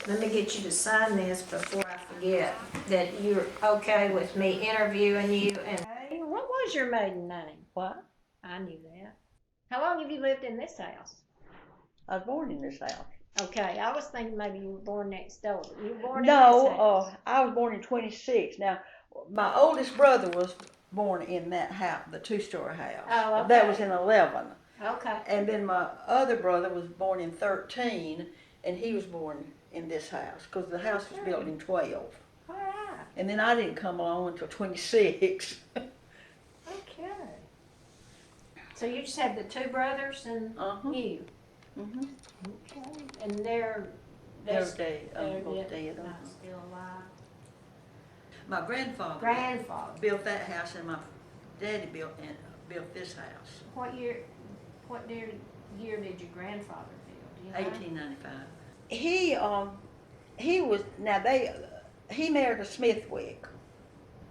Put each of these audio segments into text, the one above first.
Let me get you to sign this before I forget that you're okay with me interviewing you. And hey, what was your maiden name? What? I knew that. How long have you lived in this house? I was born in this house. Okay, I was thinking maybe you were born next door. You were born in No, this house? I was born in 26. Now, my oldest brother was born in that house, the two-story house. Oh, okay. That was in 11. Okay. And then my other brother was born in 13, and he was born in this house, because the house was built in 12. All right. And then I didn't come along until 26. Okay. So you just have the two brothers and you? Mm-hmm. Okay. And they're Both they're dead. not still alive. My grandfather built that house, and my daddy built this house. What year did your grandfather build? Do you know? 1895. He married a Smithwick.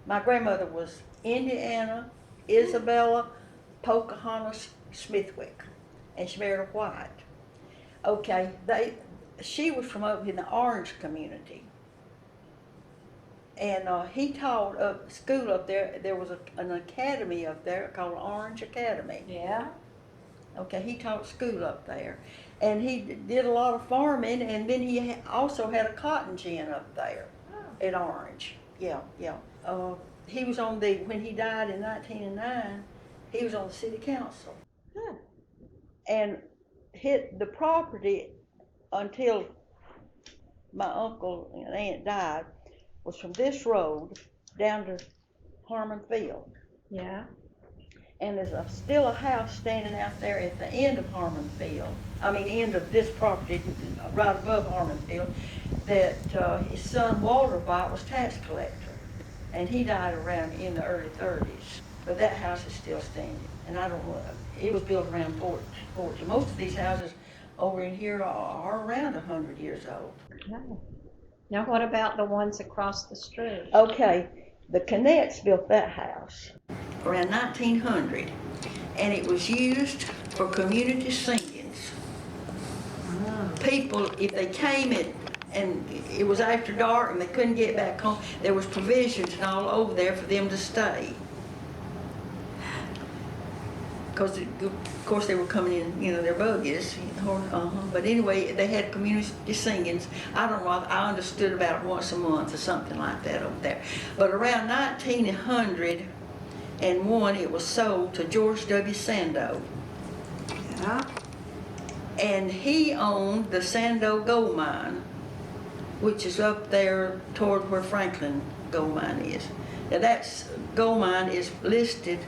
My grandmother was Indiana Isabella Pocahontas Smithwick, and she married a white. Okay, she was from up in the Orange community, and he taught school up there. There was an academy up there called Orange Academy. Yeah. Okay, he taught school up there, and he did a lot of farming, and then he also had a cotton gin up there at Orange. Yeah. He was when he died in 1909, he was on the city council. And hit the property until my uncle and aunt died was from this road down to Harmon Field. Yeah. And there's still a house standing out there at the end of Harmon Field. I mean, end of this property, right above Harmon Field, that his son Walter White was tax collector. And he died around in the early 30s. But that house is still standing. And I don't know, it was built around 40. Most of these houses over in here are around 100 years old. Oh. Now what about the ones across the street? Okay, the Canets built that house around 1900, and it was used for community singings. People, if they came and it was after dark and they couldn't get back home, there was provisions and all over there for them to stay. Because of course they were coming in, their buggies. But anyway, they had community singings. I don't know, I understood about once a month or something like that over there. But around 1901, it was sold to George W. Sandow. Yeah. And he owned the Sandow Gold Mine, which is up there toward where Franklin Gold Mine is. Now that gold mine is listed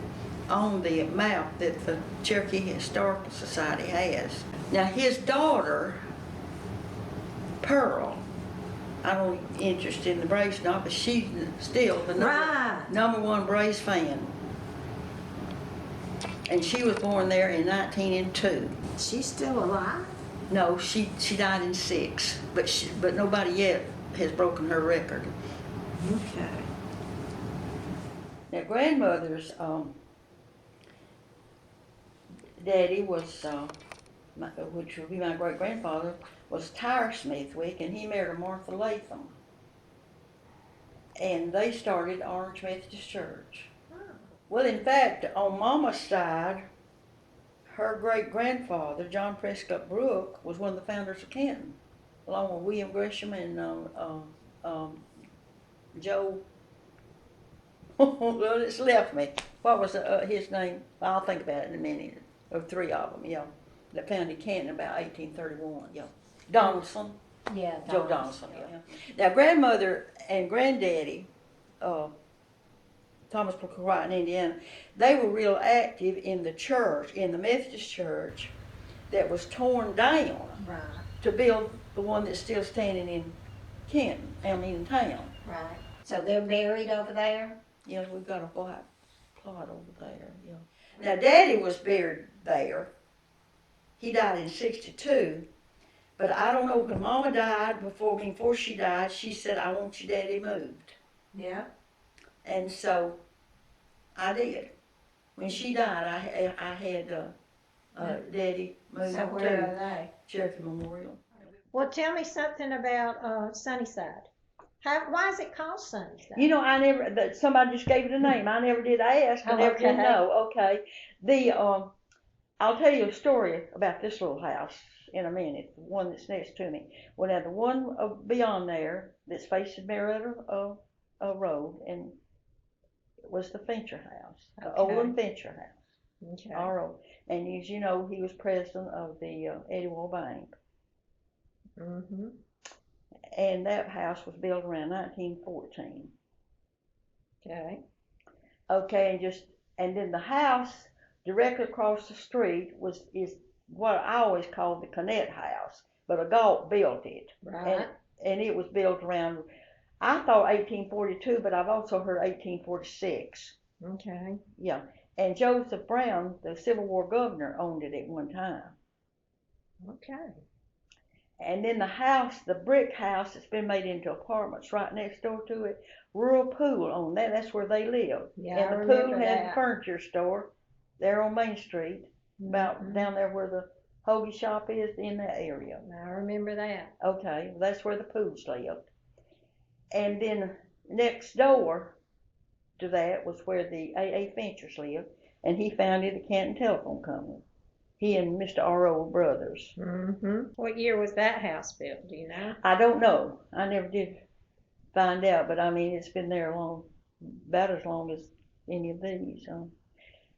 on the map that the Cherokee Historical Society has. Now his daughter, Pearl, I don't know if you're interested in the Braves or not, but she's still the number one Braves fan. And she was born there in 1902. She's still alive? No, she died in 6, but nobody yet has broken her record. Okay. Now grandmother's daddy was, which would be my great-grandfather, was Tyre Smithwick, and he married a Martha Latham. And they started Orange Methodist Church. Oh. Well, in fact, on Mama's side, her great-grandfather, John Prescott Brooke, was one of the founders of Canton, along with William Gresham and Joe. Well, it's left me. What was his name? I'll think about it in a minute. Or 3 of them, that founded Canton about 1831, Donaldson. Yeah, Joe Donaldson, Now, grandmother and granddaddy, Thomas Booker White in Indiana, they were real active in the church, in the Methodist church that was torn down to build the one that's still standing in Canton, in town. Right. So they're buried over there? Yeah, we've got a white plot over there, Now, Daddy was buried there. He died in 62. But I don't know, when Mama died, before she died, she said, I want your daddy moved. Yeah. And so I did. When she died, I had daddy moved so where are they? Cherokee Memorial. Well, tell me something about Sunnyside. Why is it called Sunnyside? You know, somebody just gave it a name. I never did ask. I never did know. Okay. I'll tell you a story about this little house in a minute, the one that's next to me. Well, now the one beyond there that's facing Marietta Road and it was the Fincher house, the Olin Fincher house. Okay. R.O. And as you know, he was president of the Eddie Wall Bank. Mm-hmm. And that house was built around 1914. Okay. Okay, and then the house directly across the street is what I always called the Canton house, but a Galt built it. Right. And it was built around, I thought 1842, but I've also heard 1846. Okay. Yeah. And Joseph Brown, the Civil War governor, owned it at one time. Okay. And then the house, the brick house that's been made into apartments right next door to it, Rural Pool on that. That's where they live. Yeah, and I the remember pool had that. the furniture store there on Main Street, about down there where the hoagie shop is, in that area. I remember that. Okay, well, that's where the pools lived. And then next door to that was where the A.A. Finchers lived, and he founded the Canton Telephone Company. He and Mr. R.O. were brothers. Mm-hmm. What year was that house built, do you know? I don't know. I never did find out, but I mean, it's been there about as long as any of these.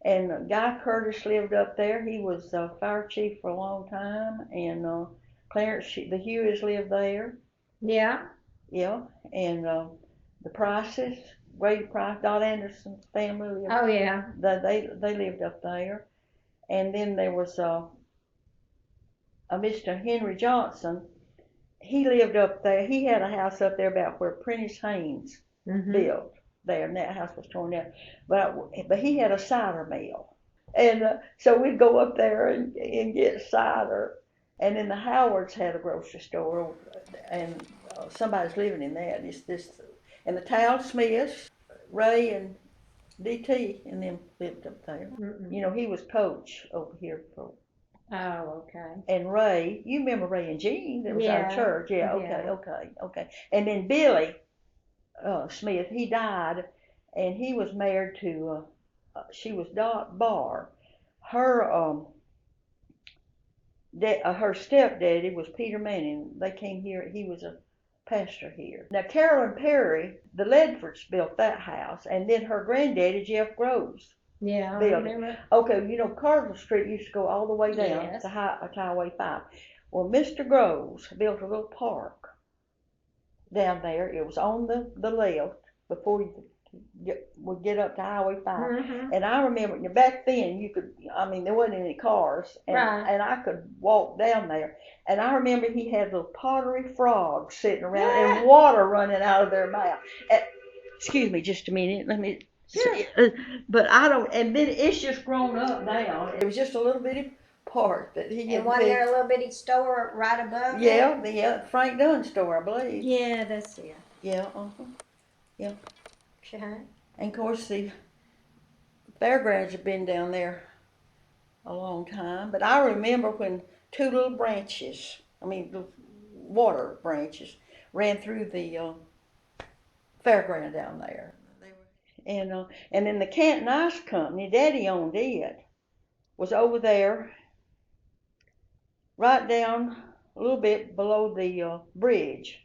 And Guy Curtis lived up there. He was fire chief for a long time, and Clarence, the Hewies lived there. Yeah. Yeah, and the Prices, Grady Price, Dot Anderson's family lived. Oh yeah. They lived up there. And then there was a Mr. Henry Johnson. He lived up there. He had a house up there about where Prentice Haynes built there, and that house was torn down. But he had a cider mill, and so we'd go up there and get cider. And then the Howards had a grocery store, and somebody's living in that. And the Tal Smiths, Ray and D.T. and them lived up there. You know, he was coach over here for. Oh, okay. And Ray, you remember Ray and Jean that was out of church? Yeah, okay. And then Billy Smith, he died, and he was married to, she was Dot Barr. Her stepdaddy was Peter Manning. They came here. He was a pastor here. Now, Carolyn Perry, the Ledfords built that house, and then her granddaddy, Jeff Groves. Yeah, I remember. Okay, you know, Cardinal Street used to go all the way down to Highway 5. Well, Mr. Groves built a little park down there. It was on the left before you would get up to Highway 5. And I remember back then there wasn't any cars, and I could walk down there. And I remember he had little pottery frogs sitting around and water running out of their mouth. Excuse me just a minute, let me see. But I don't, and then it's just grown up now. It was just a little bitty park that he had. And wasn't there a little bitty store right above the Frank Dunn store, I believe. Yeah, that's it. Yeah, yeah. Okay. And of course the fairgrounds have been down there a long time. But I remember when two little water branches, ran through the fairground down there. And then the Canton Ice Company, Daddy owned it, was over there, right down a little bit below the bridge.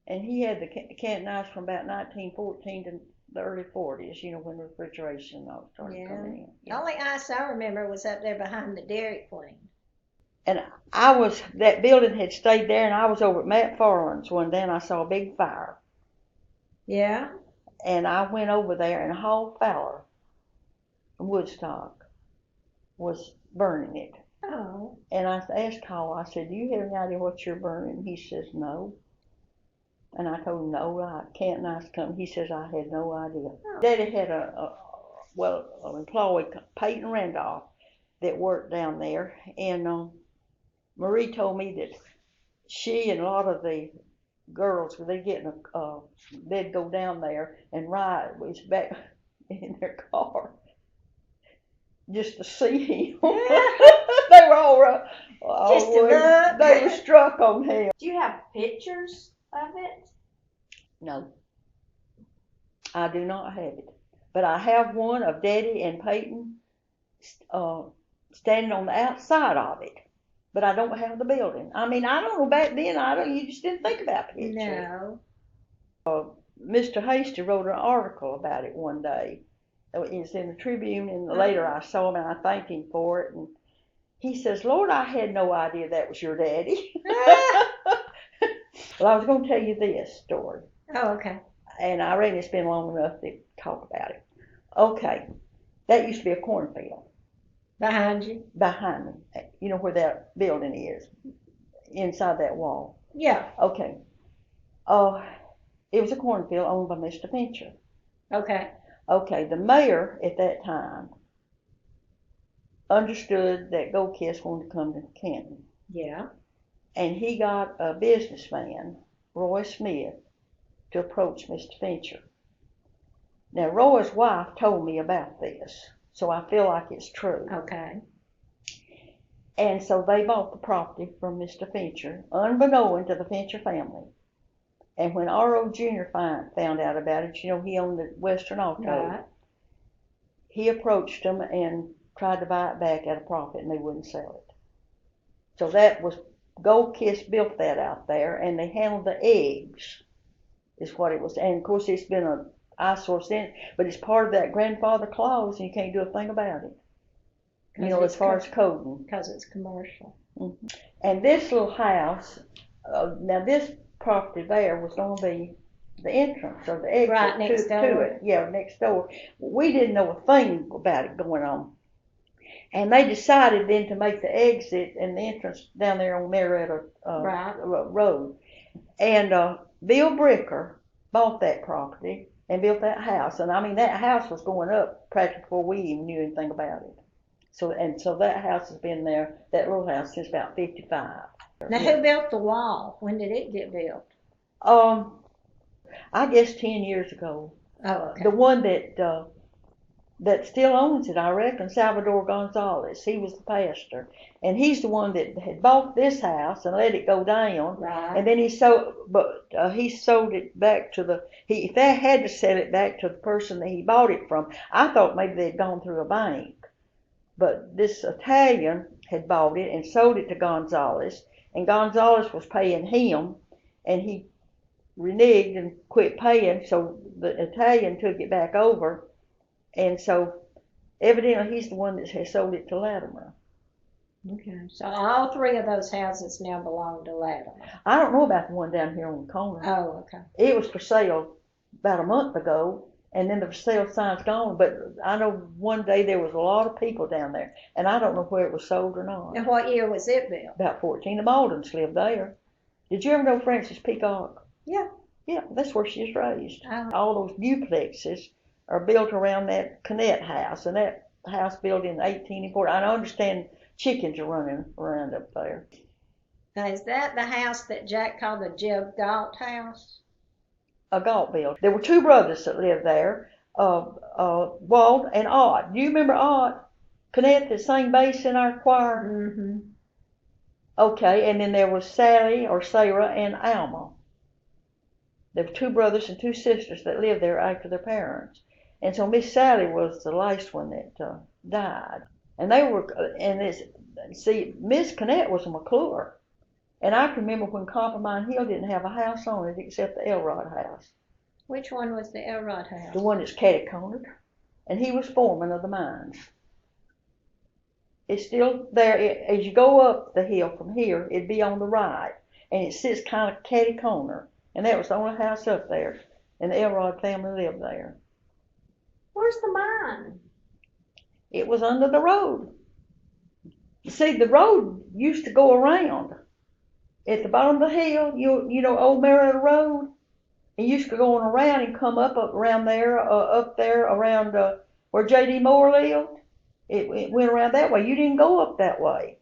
And he had the Canton Ice from about 1914 to the early 40s, you know, when refrigeration and all started coming in. The only ice I remember was up there behind the Dairy Queen. And that building had stayed there, and I was over at Matt Farland's one day, and I saw a big fire. Yeah? And I went over there, and Hall Fowler from Woodstock was burning it. Oh. And I asked Hall, I said, do you have any idea what you're burning? He says, no. And I told him, no, Canton Ice Company. He says, I had no idea. Oh. Daddy had an employee, Peyton Randolph, that worked down there. And Marie told me that she and a lot of the girls, they'd go down there and ride. It was back in their car. just to see him. Yeah. They were all Just to look. they were struck on him. Do you have pictures of it? No, I do not have it. But I have one of Daddy and Peyton standing on the outside of it. But I don't have the building. I mean, I don't know back then. You just didn't think about pictures. No. Mr. Hasty wrote an article about it one day. It's in the Tribune, and later I saw him and I thanked him for it. And he says, "Lord, I had no idea that was your daddy." Well, I was going to tell you this story. Oh, okay. And I reckon it's been long enough to talk about it. Okay, that used to be a cornfield. Behind you? Behind me. You know where that building is? Inside that wall. Yeah. Okay. It was a cornfield owned by Mr. Fincher. Okay. Okay, the mayor at that time understood that Go Kiss wanted to come to Canton. Yeah. And he got a businessman, Roy Smith, to approach Mr. Fincher. Now, Roy's wife told me about this, so I feel like it's true. Okay. And so they bought the property from Mr. Fincher, unbeknown to the Fincher family. And when R.O. Jr. found out about it, you know, he owned the Western Auto. Right. He approached them and tried to buy it back at a profit, and they wouldn't sell it. So that was, Gold Kiss built that out there, and they handled the eggs, is what it was. And of course, it's been an eyesore since, but it's part of that grandfather clause, and you can't do a thing about it. You know, as far as coding. Because it's commercial. Mm-hmm. And this little house, now this property there was going to be the entrance or the exit right next door. To it. Yeah, next door. We didn't know a thing about it going on. And they decided then to make the exit and the entrance down there on Marietta Road. And Bill Bricker bought that property and built that house. And I mean, that house was going up practically before we even knew anything about it. So that house has been there, that little house, since about 55. Now, who built the wall? When did it get built? I guess 10 years ago. Oh, okay. The one that still owns it, I reckon, Salvador Gonzalez. He was the pastor. And he's the one that had bought this house and let it go down. Right. And then he sold it back to if they had to sell it back to the person that he bought it from, I thought maybe they'd gone through a bank. But this Italian had bought it and sold it to Gonzalez, and Gonzalez was paying him, and he reneged and quit paying, so the Italian took it back over, and so evidently he's the one that has sold it to Latimer. Okay, so all three of those houses now belong to Latimer. I don't know about the one down here on the corner. Oh, okay. It was for sale about a month ago, and then the for sale sign's gone, but I know one day there was a lot of people down there, and I don't know where it was sold or not. And what year was it built? About 14. The Maldens lived there. Did you ever know Frances Peacock? Yeah. Yeah, that's where she was raised. Oh. All those duplexes are built around that Canette house, and that house built in 1840. I understand chickens are running around up there. Now, is that the house that Jack called the Jeb Galt house? A Galt built. There were two brothers that lived there, Walt and Ott. Do you remember Ott? Canette that sang bass in our choir? Mm-hmm. Okay, and then there was Sally or Sarah and Alma. There were two brothers and two sisters that lived there after their parents. And so Miss Sally was the last one that died. And Miss Canette was a McClure. And I can remember when Coppermine Hill didn't have a house on it except the Elrod house. Which one was the Elrod house? The one that's catty-cornered. And he was foreman of the mines. It's still there. As you go up the hill from here, it'd be on the right. And it sits kind of catty-corner. And that was the only house up there. And the Elrod family lived there. Where's the mine? It was under the road. You see, the road used to go around. At the bottom of the hill, you know, Old Marietta Road, it used to go on around and come up around there, around where J.D. Moore lived. It went around that way. You didn't go up that way.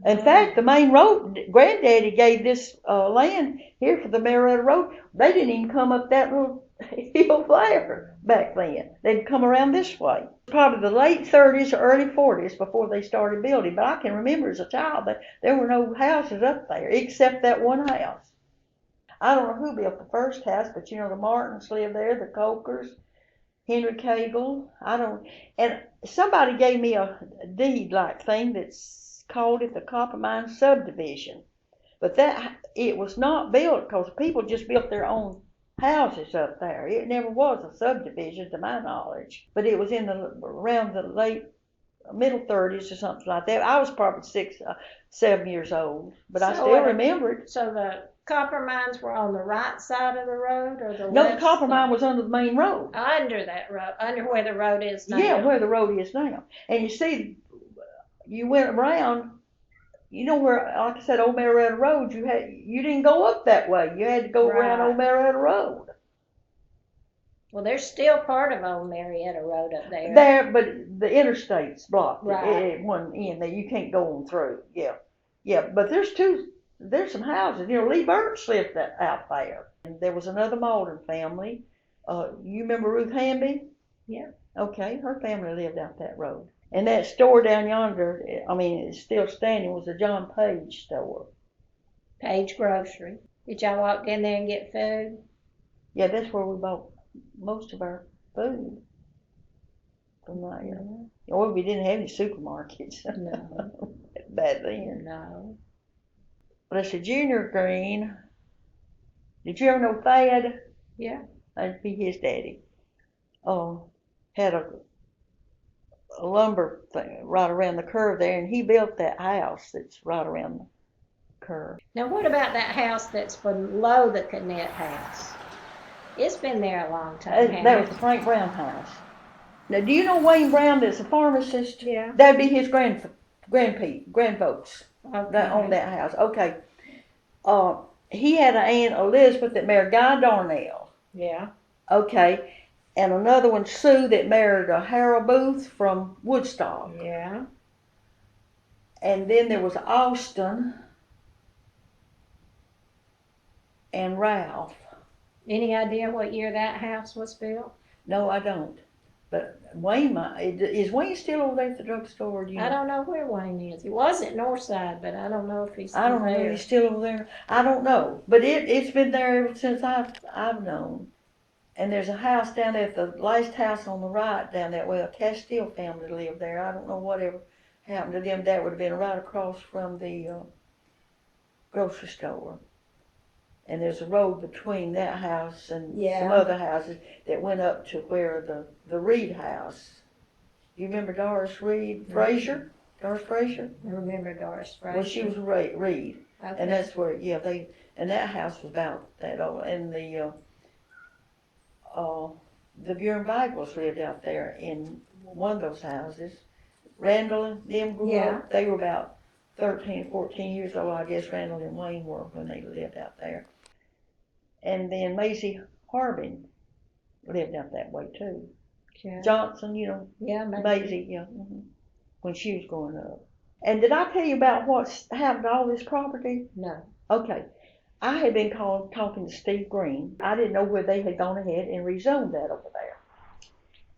In fact, the main road, Granddaddy gave this land here for the Marietta Road. They didn't even come up that little hill there back then. They'd come around this way. Probably the late 30s or early 40s before they started building. But I can remember as a child that there were no houses up there except that one house. I don't know who built the first house, but you know the Martins lived there, the Cokers, Henry Cagle. And somebody gave me a deed-like thing that's called it the Copper Mine Subdivision. But it was not built because people just built their own houses up there. It never was a subdivision to my knowledge. But it was around the middle 30s or something like that. I was probably 7 years old, but I still remember it. So the copper mines were on the right side of the road or the left? No, the copper mine was under the main road. Under that road, under where the road is now. Yeah, where the road is now. And you see, you went around. You know where, like I said, Old Marietta Road, you didn't go up that way. You had to go around Old Marietta Road. Well, there's still part of Old Marietta Road up there. There, but the interstate's blocked right. at one end there. You can't go on through. Yeah. Yeah, but there's some houses. You know, Lee Burks lived out there. And there was another Malden family. You remember Ruth Hamby? Yeah. Okay, her family lived out that road. And that store down yonder, I mean, it's still standing, was a John Page store. Page Grocery. Did y'all walk in there and get food? Yeah, that's where we bought most of our food from there. Or we didn't have any supermarkets. No. Back then. No. But it's a Junior Green. Did you ever know Thad? Yeah. That'd be his daddy. Had a lumber thing right around the curve there, and he built that house that's right around the curve. Now, what about that house that's below the Cadet house? It's been there a long time. That was the Frank Brown house. Now, do you know Wayne Brown that's a pharmacist? Yeah. That'd be his grandfolks okay. on that house. Okay. He had an Aunt Elizabeth that married Guy Darnell. Yeah. Okay. And another one, Sue, that married Harold Booth from Woodstock. Yeah. And then there was Austin and Ralph. Any idea what year that house was built? No, I don't. But Wayne, is Wayne still over there at the drugstore? I don't know where Wayne is. He was at Northside, but I don't know if he's still there. I don't know if he's still over there. I don't know. But it's been there ever since I've known. And there's a house down there, the last house on the right down that way, a Castile family lived there. I don't know whatever happened to them. That would have been right across from the grocery store. And there's a road between that house and some other houses that went up to where the Reed house. You remember Doris Reed Frazier? Doris Frazier? I remember Doris Frazier. Well, she was Reed. Okay. And that's where, and that house was about that old. And the Buren Bagwells lived out there in one of those houses. Randall and them grew up. They were about 13, 14 years old, I guess Randall and Wayne were when they lived out there. And then Maisie Harbin lived out that way too. Yeah. Johnson, you know. Yeah, Maisie, yeah. Mm-hmm. When she was growing up. And did I tell you about what's happened to all this property? No. Okay. I had been talking to Steve Green. I didn't know where they had gone ahead and rezoned that over there.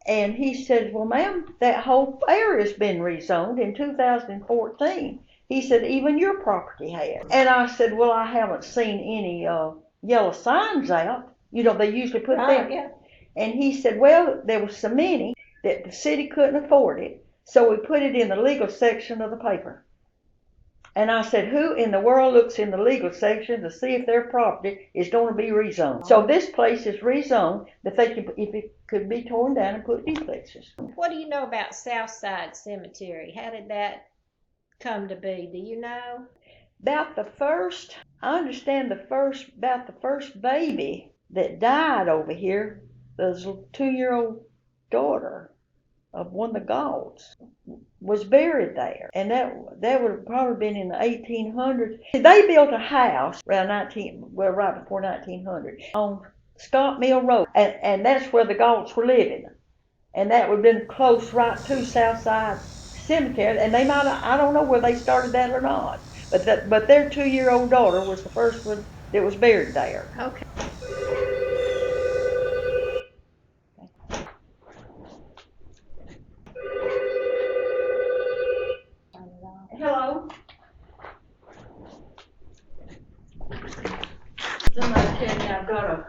And he said, well, ma'am, that whole area has been rezoned in 2014. He said, even your property has. And I said, well, I haven't seen any yellow signs out. You know, they usually put them. Yeah. And he said, well, there was so many that the city couldn't afford it. So we put it in the legal section of the paper. And I said, who in the world looks in the legal section to see if their property is going to be rezoned? So this place is rezoned that if it could be torn down and put duplexes. What do you know about Southside Cemetery? How did that come to be? Do you know? I understand about the first baby that died over here, the 2-year-old daughter of one of the Gaults, was buried there. And that would have probably been in the 1800s. They built a house around right before 1900 on Scott Mill Road. And that's where the Gaults were living. And that would have been close right to Southside Cemetery. And they might have, I don't know where they started that or not. But their 2-year-old daughter was the first one that was buried there. Okay. Somebody tell me I've got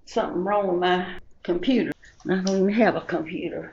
something wrong with my computer. I don't even have a computer.